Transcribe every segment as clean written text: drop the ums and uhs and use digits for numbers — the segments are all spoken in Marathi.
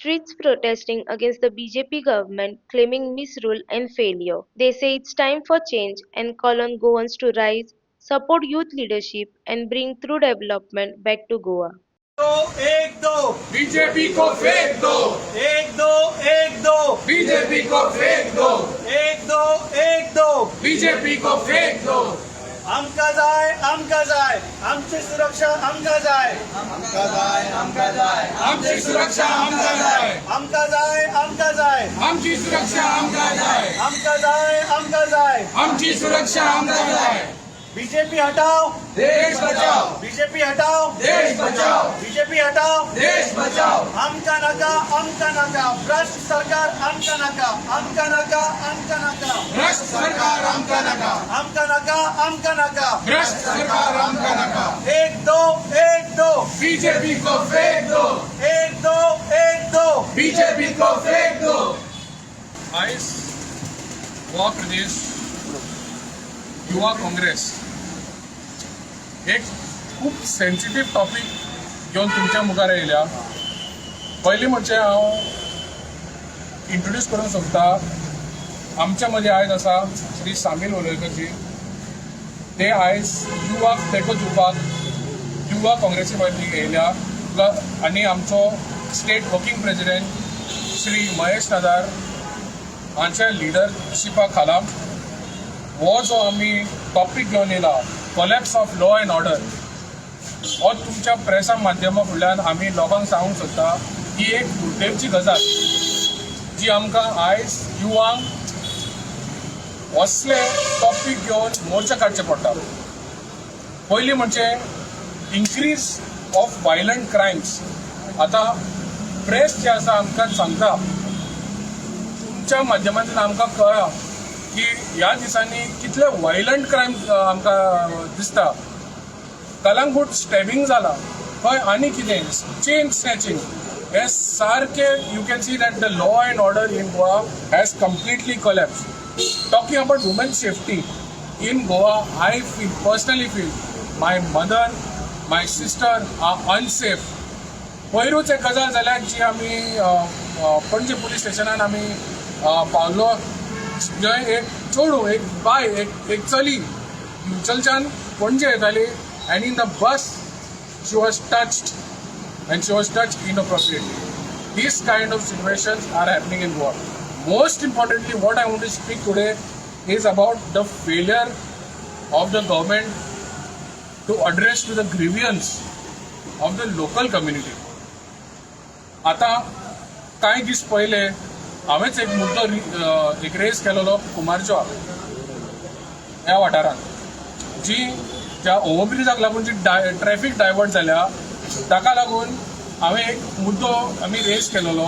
streets protesting against the BJP government, claiming misrule and failure. They say it's time for change and call on Goans to rise, support youth leadership, and bring true development back to Goa. दो एक दो बीजेपी को फेंक दो, एक दो एक दो बीजेपी को फेंक दो, एक दो एक दो बीजेपी को फेंक दो। आमका जाय आमची सुरक्षा आमका जाय आमची सुरक्षा आमका जाय, आमका जाय आमची सुरक्षा आमका जाय, आमका जाय आमची सुरक्षा आमका जाय। बीजेपी हटाओ देश बचाओ, बीजेपी हटाओ देश बचाओ, बीजेपी हटाओ देश बचाओ। आमका नका भ्रष्ट सरकार आमका नका भ्रष्ट सरकार आमका नका, भ्रष्ट सरकार आमका नका। एक दो बीजेपी को फेंक दो, एक दो बीजेपी को फेंक दो। आयज गोवा प्रदेश युवा काँग्रेस एक खूप सेन्सिटिव्ह टॉपिक घेऊन तुमच्या मुखार येयल्या। पयलीं म्हणजे हांव इंट्रोड्यूस करूंक सोदता, आमच्या मदीं आयज आसा श्री सामील वलोरकर जी। ते आयज युवाक तेंको दिवपाक युवा काँग्रेसी वतीन येयल्या आनी आमचो state working president Shri Mahesh Nadar हांच्या लिडरशिपा खाला हो जो आमी टॉपिक घेवन येयला, collapse of law and order, हो तुमच्या प्रेसा माध्यमा फुडल्यान आमी लोकांक सांगूंक सोदता ही एक दुर्दैवची गजाल जी आमकां आयज युवांक असले टॉपिक घेवन मोर्चा काडचे पडटा। पयलीं म्हणजे इन्क्रीज ऑफ वायलंट क्रायम्स। आता प्रेस जे आसा आमकां सांगता, तुमच्या माध्यमांतल्यान आमकां कळ्ळा की ह्या दिसांनी कितले वायलंट क्रायम आमकां दिसता। कलंगूट स्टॅबिंग जाला खंय आनी कितें चेन स्नॅचिंग, हे सारके you can see that the law and order in Goa has completely collapse. Talking about woman safety in Goa, I personally feel my mother my sister are unsafe. पयरूच एक गजाल जाल्या जी आमी पणजे पुलीस स्टेशनान आमी पावलो, जंय एक चेडूं एक बाय एक चली मुचलच्यान पणजे येताली and in the bus she was touched inappropriately. These kind of situations are happening in Goa. Most importantly, what I want to speak today is about the failure of the government to address to the grievance of the local community. आता कांय दीस पहिले हांवेंच एक मुद्दो एक रेस केलेलो कुमारचो ह्या वाठारांत, जी ज्या ओव्हरब्रिजाक लागून जी ट्रॅफिक डायवर्ट जाल्या ताका लागून हांवें एक मुद्दो आमी रेस केलेलो,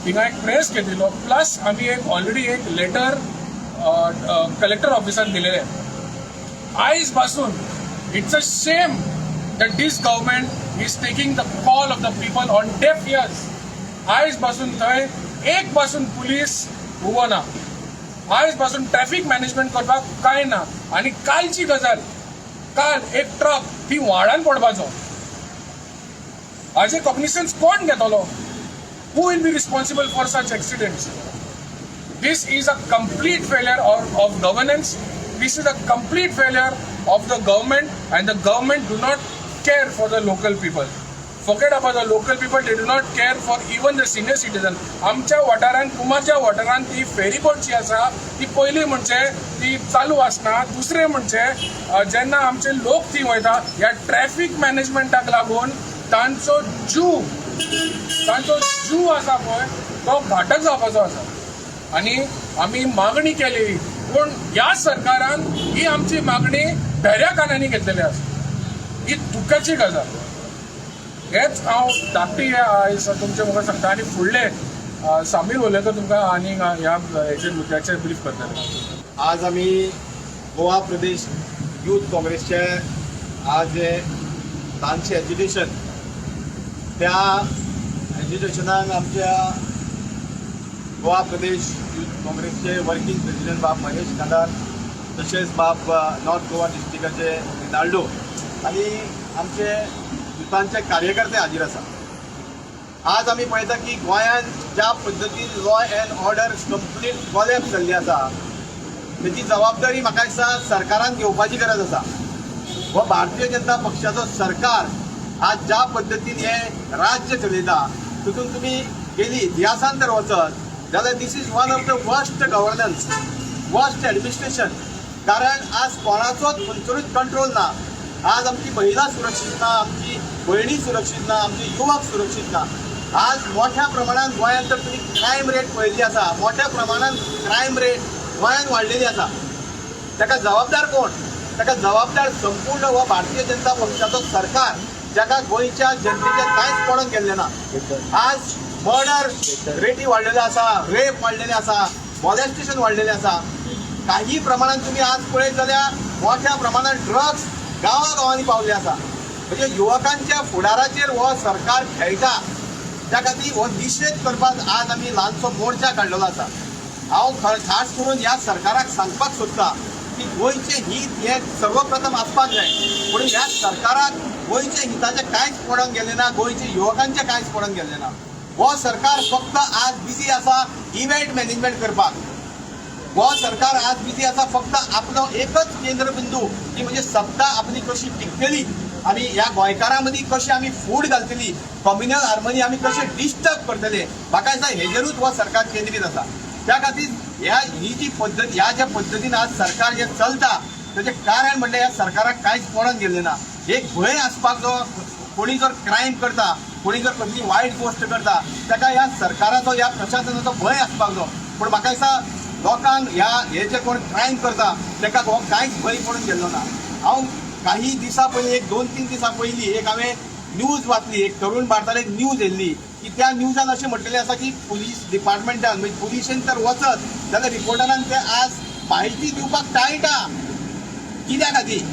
थिंगा एक प्रेस घेतिल्लो, प्लस आमी एक ऑलरेडी एक लेटर कलेक्टर ऑफिसान दिलेलें। आयज पासून it's a shame that this government is taking the call of the people on deaf ears. आयज पासून थंय एक पासून पुलीस उबो ना, आयज पासून ट्रॅफिक मॅनेजमेंट करपाक कांय ना। आनी कालची गजाल, काल एक ट्रक ती व्हाळान पडपाचो, हाजे कॉग्निशन्स कोण घेतलो? Who will be responsible for such accidents? This is a complete failure of governance. This is a complete failure of the government, and the government do not care for the local people. Forget about the local people, they do not care for even the senior citizen. आमच्या वाठारांत कुमारच्या वाठारांत ती फेरीबोट जी आसा ती पयलीं म्हणजे ती चालू आसना, दुसरें म्हणजे जेन्ना आमचे लोक थंय वयता ह्या ट्रॅफिक मॅनेजमेंटाक लागून तांचो जीव आसा पळय तो घातक जावपाचो आसा। आनी आमी मागणी केली, पूण ह्या सरकारान ही आमची मागणी भेऱ्या कानांनी घेतलेली आसा। ही दुख्खाची गजाल। हेच हांव धाकटी आयज तुमच्या मुखार सांगता आनी फुडले सामील वलोरकर तुमकां आनी ह्या हेचे मुद्द्याचेर ब्रीफ करतले। आज आमी गोवा प्रदेश यूथ काँग्रेसचे आज जे तांचे एज्युकेशन, त्या एज्युकेशनाक आमच्या गोवा प्रदेश यूथ काँग्रेसचे वर्किंग प्रेसिडेंट बाब महेश नादार, तशेंच बाब नॉर्थ गोवा डिस्ट्रिक्टाचे रिनाल्डो आनी आमचे युथांचे कार्यकर्ते हाजीर आसा। आज आमी पळयता की गोंयांत ज्या पद्दतीन law and order complete collapse जाल्ली आसा तेची जबाबदारी म्हाका दिसता सरकारान घेवपाची गरज आसा. हो भारतीय जनता पक्षाचो सरकार आज ज्या पद्दतीन हे राज्य चलयता तितून तुमी गेली इतिहासान जर वचत जाल्यार this is one of the worst governance, worst administration. कारण आज कोणाचोच खंयचोच कंट्रोल ना. आज आमची महिला सुरक्षीत ना, आमची भयणी सुरक्षीत ना, आमचे युवक सुरक्षीत ना. आज मोठ्या प्रमाणात गोंयांत जर तुम्ही क्रायम रेट पळयल्ली आसा, मोठ्या प्रमाणात क्रायम रेट गोंयांत वाडलेली आसा. ताका जबाबदार कोण? ताका जबाबदार संपूर्ण हो भारतीय जनता पक्षाचो सरकार, जाका गोंयच्या जनतेचें कांयच पडून गेल्लें ना. आज मर्डर रेटी वाडलेल्यो आसा, रेप वाडलेले आसा, मॉलेस्टेशन वाडलेलें आसा. काही प्रमाणात तुम्ही आज पळयत जाल्यार मोठ्या प्रमाणात ड्रग्स गांवागांवांनी पावले आसा. म्हणजे युवकांच्या फुडाराचेर हो सरकार खेळटा. त्या खातीर हो निशेध करपाक आज आमी ल्हानसो मोर्चा काडलेलो आसा. हांव खास करून ह्या सरकाराक सांगपाक सोदतां की गोंयचें हित हें सर्वप्रथम आसपाक जाय. पूण ह्या सरकाराक गोंयच्या हिताचें कांयच पडून गेलें ना, गोंयच्या युवकांचें कांयच पडून गेल्लें ना. हो सरकार फक्त आज बिजी आसा इव्हेंट मॅनेजमेंट करपाक. हो सरकार आज बिजी आसा फक्त आपलो एकच केंद्रबिंदू की म्हणजे सत्ता आपली कशी टिकतली आणि ह्या गोंयकारां मदीं कशी आमी फूट घालतली, कम्युनल हार्मनी आमी कशें डिस्टर्ब करतले, म्हाका दिसता हेजेरूच हो सरकार केंद्रीत आसा. त्या खातीर ही जी पद्दत, ह्या ज्या पद्दतीन आज सरकार जे चलता तेजें कारण म्हणजे ह्या सरकाराक कांयच पडून गेल्लें ना. एक भंय आसपाक जो कोणी जर क्रायम करता, कोणी जर कसली वायट गोश्ट करता ताका ह्या सरकाराचो, ह्या प्रशासनाचो भंय आसपाक जाय. पूण म्हाका दिसता लोकांक हे जे कोण क्रायम करता ताका हो कांयच भंय पडून गेल्लो ना. हांव काही दिसा पयलीं, एक 2-3 दिसा पयलीं एक हांवें न्यूज वाचली, एक तरुण भारतान एक न्यूज येयल्ली की त्या न्यूजान अशें म्हटलेलें आसा की पुलीस डिपार्टमेंटान म्हणजे पुलिशेन तर वचत जाल्यार रिपोर्टरान ते आज म्हायती दिवपाक टाळटा. कित्या खातीर?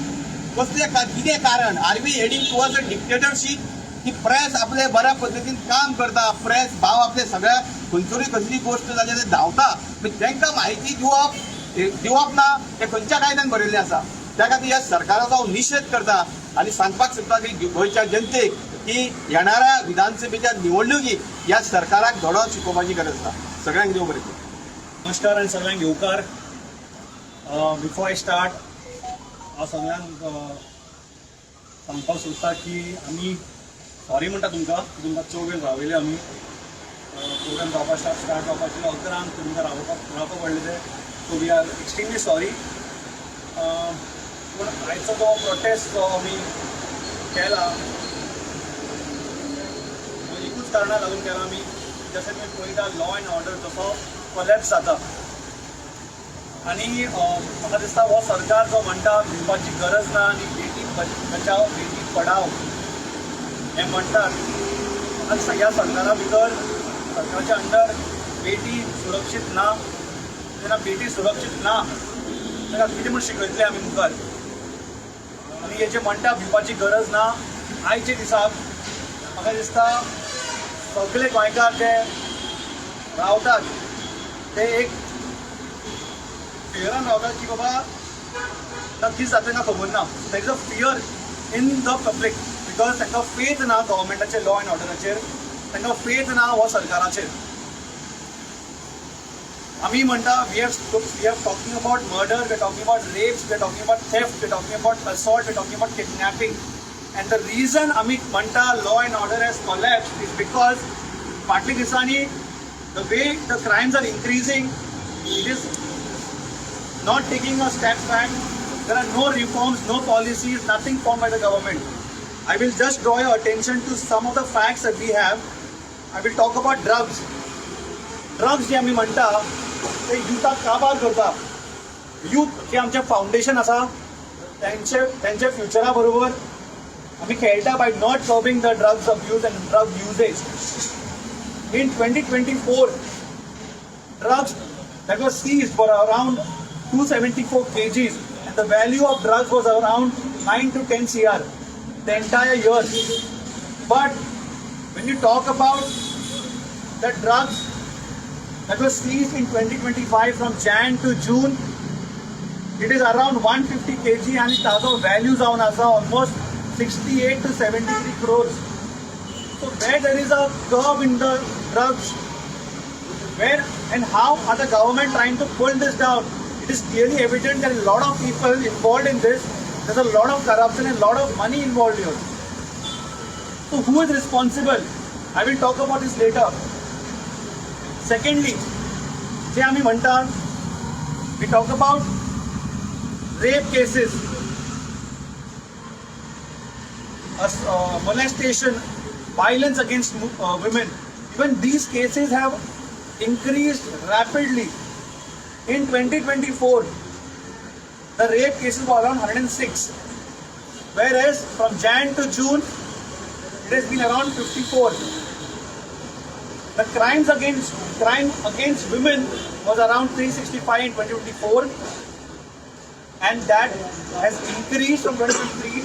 कितें कारण? Are we heading towards a dictatorship की प्रेस आपले बऱ्या पद्दतीन काम करता, प्रेस भाव आपले सगळ्या खंयतरी कसली गोश्ट जाली जाल्यार धांवता, तांकां म्हायती दिवप ना हे खंयच्या कायद्यान बरयल्लें आसा. त्या खातीर ह्या सरकाराचो हांव निशेध करता आनी सांगपाक सोदता की गोंयच्या जनतेक की येणाऱ्या विधानसभेच्या निवडणुकीक ह्या सरकाराक धडो शिकोवपाची गरज आसा. सगळ्यांक देव बरें करूं. नमस्कार आनी सगळ्यांक येवकार. बिफोर आय स्टार्ट हांव सगळ्यांक सांगपाक सोदता की आमी सॉरी म्हणटा तुमकां चड वेळ रावयले. आमी प्रोग्राम जावपाक स्टार्ट जावपाचें 11 तुमकां रावपाक पडलें तें. So we are extremely sorry. पूण आयचो जो प्रोटेस्ट जो आमी केला एकूच कारणाक लागून केला. आमी जशें तुमी पळयता लॉ अँड ऑर्डर जसो कॉलॅप्स जाता आनी म्हाका दिसता हो सरकार जो म्हणटा भिवपाची गरज ना आनी बेटी बचाव बेटी पढाव हें म्हणटात, म्हाका दिसता ह्या सरकारा भितर सरकाराच्या अंडर बेटी सुरक्षीत ना. जेन्ना बेटी सुरक्षीत ना ताका कितें म्हूण शिकयतले आमी मुखार. आनी हेजें म्हणटा भिवपाची गरज ना. आयचे दिसाक म्हाका दिसता सगळे गोंयकार जे रावतात ते एक फियरान रावतात की बाबा नक्कीच जाता तांकां खबर ना. There is a fear in the public because तांकां फेथ ना गव्हर्मेंटाचेर, लॉ अँड ऑर्डराचेर, तांकां फेथ ना हो सरकाराचेर. आमी म्हणटा we are talking about murder, we are talking about rapes, we are talking about theft, we are talking about assault, we are talking about kidnapping. And the reason आमी म्हणटा law and order has collapsed is because फाटल्या दिसांनी the way the crimes are increasing, it is not taking a step back. There are no reforms, no policies, nothing formed by the government. I will just draw your attention to some of the facts that we have. I will talk about drugs. Drugs जे आमी म्हणटा ते युथाक काबार करता. यूथ जे आमचे फाउंडेशन आसा त्यांचे फ्युचरा बरोबर आमी खेळटा by not curbing the drugs abuse and drug usage. In 2024, drugs that were seized were around 274 kgs and the value of drugs was around 9 to 10 CR the entire year. But when you talk about the drugs that were seized in 2025 from Jan to June, it is around 150 kg and it has a value जावन आसा almost 68 to 73 crores. So where there is a curve in the drugs, where and how are the government trying to pull this down? It is clearly evident that a lot of people involved in this. There's a lot of corruption and a lot of money involved here. So who is responsible? I will talk about this later. Secondly, जे आम्ही म्हणतात, we talk about rape cases, molestation, violence against women. Even these cases have increased rapidly. In 2024, the rape cases were around 106, whereas from Jan to June, it has been around 54. The crime against women was around 365 in 2024, and that has increased from 2023.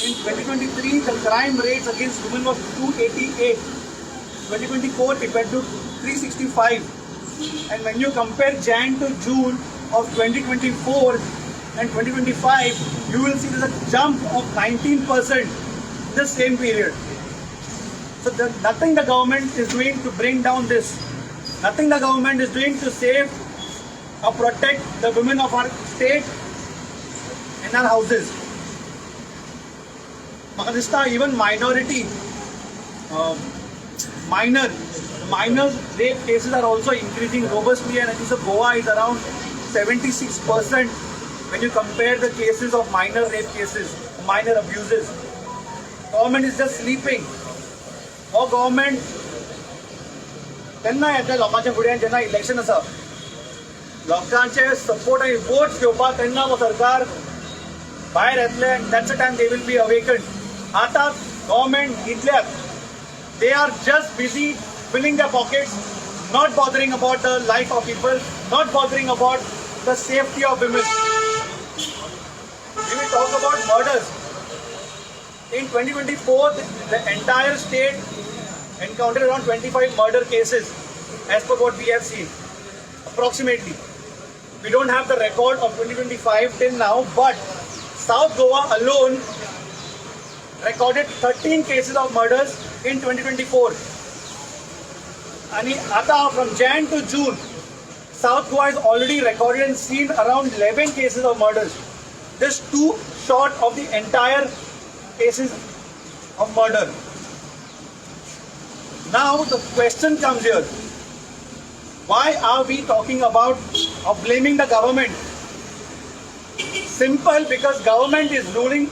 In 2023, the crime rates against women was 288. 2024, it went to 365. And when you compare Jan to June of 2024 and 2025, you will see there's a jump of 19% in the same period. So nothing the government is doing to bring down this. Nothing the government is doing to save or protect the women of our state and our houses. Maharashtra, even minor rape cases are also increasing robustly, and I think so Goa is around 76% when you compare the cases of minor rape cases, minor abuses. Government is just sleeping. Or government त्यांना येता लोकांच्या फुडें जेन्ना इलेक्शन आसा, लोकांचे सपोर्ट आनी वोट्स घेवपाक तेन्ना हो सरकार भायर येतले, end that's the time they will be awakened. आतां government इतल्यात, they are just busy filling their pockets, not bothering about the life of people, not bothering about the safety of women. We will talk about murders. In 2024, the entire state encountered around 25 murder cases as per what we have seen, approximately. We don't have the record of 2025 till now, but South Goa alone recorded 13 cases of murders in 2024. And from Jan to June, South Goa has already recorded and seen around 11 cases of murders. Just two short of the entire cases of murder. Now the question comes here. Why are we talking about or blaming the government? Simple, because government is ruling.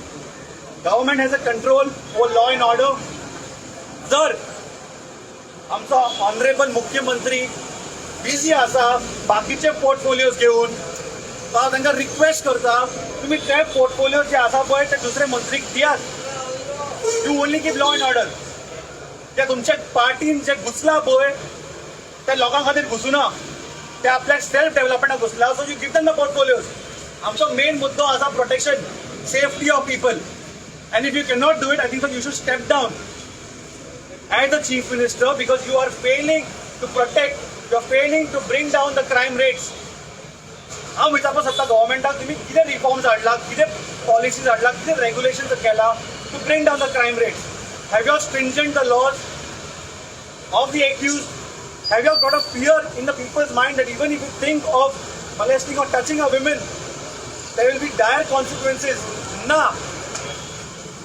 Government has a control over law and order. जर आमचा ऑनरेबल मुख्यमंत्री बिझी आसा बाकीचे पोर्टफोलियोज घेऊन, तो हांव तांकां रिक्वेस्ट करता, तुम्ही ते पोर्टफोलियो जे आसा पळय ते दुसरे मंत्रीक दियात. You only keep law and order. ते तुमच्या पार्टीन जे घुसला पळय ते लोकां खातीर घुसूना, ते आपल्या सेल्फ डेव्हलपमेंटाक घुसला. So you give them the portfolios. आमचो मेन मुद्दो आसा protection, safety of people. And if you cannot do it, I think that you should step down as the Chief Minister, because you are failing to protect, you are failing to bring down the crime rates. हांव विचारपाक सोदता गव्हर्मेंटाक, तुमी कितें रिफॉर्म्स हाडला, कितें पॉलिसीज हाडला, कितें रेग्युलेशन्स केला to bring down the crime rates? Have you stringent the laws of the accused? Have you got a fear in the people's mind that even if you think of molesting or touching a woman, there will be dire consequences? Nah.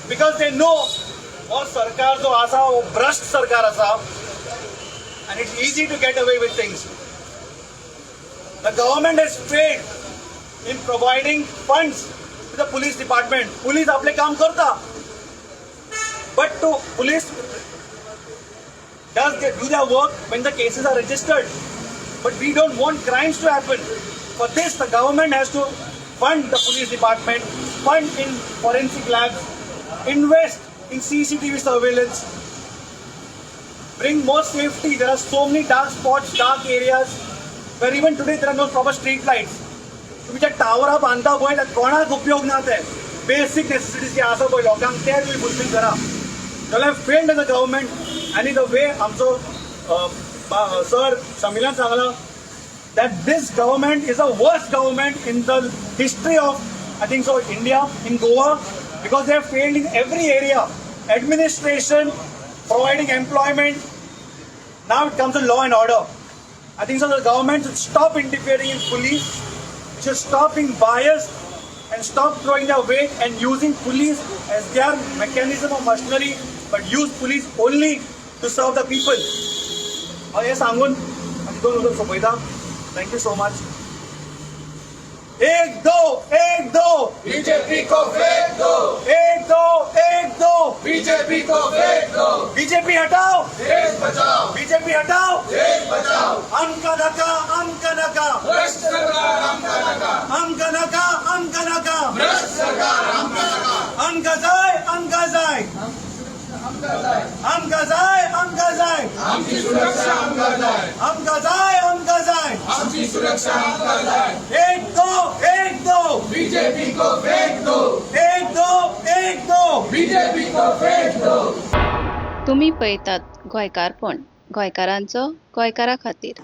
Because they know और सरकार जो आसा वो भ्रष्ट सरकार आसा, and it's easy to get away with things. The government has failed in providing funds to the police department. Police आपले काम करता, but to police does they do their work when the cases are registered. But we don't want crimes to happen. For this, the government has to fund the police department, fund in forensic labs, invest in CCTV surveillance, bring more safety. There are so many dark spots, dark areas where even today there are no proper street lights. तुम्ही ज्या टावरा बांधता पळय त्यात कोणाक उपयोग ना, ते बेसिक नेसेसिटीज जे आसा पळय लोकांक ते तुम्ही फुलफिल करा. You'll have failed as a government, and in the way आमचो सर शमिलान सांगला that this government is the worst government in the history of, I think so, India, in Goa, because they have failed in every area: administration, providing employment. Now it comes to law and order. I think so the government should stop interfering in police, it should stop being biased and stop throwing their weight and using police as their mechanism of machinery, but use police only to serve the people. हे सांगून माझी 2 उदक सोपयता. Thank you so much. एक दो बीजेपी को फेंक दो, एक दो बीजेपी को फेंक दो, बीजेपी हटाओ, देश बचाओ, बीजेपी हटाओ, देश बचाओ, अनका नका भ्रष्ट सरकार आमका नका, अनका नका भ्रष्ट सरकार आमका नका, अनका जाय आमची सुरक्षा आमका जाय, आमची सुरक्षा आमका जाय. एक दो बीजेपी को फेंक दो, एक दो बीजेपी को फेंक दो. तुम्ही पळयतात गोंयकारपण, गोंयकारांचो गोंयकारा खातीर.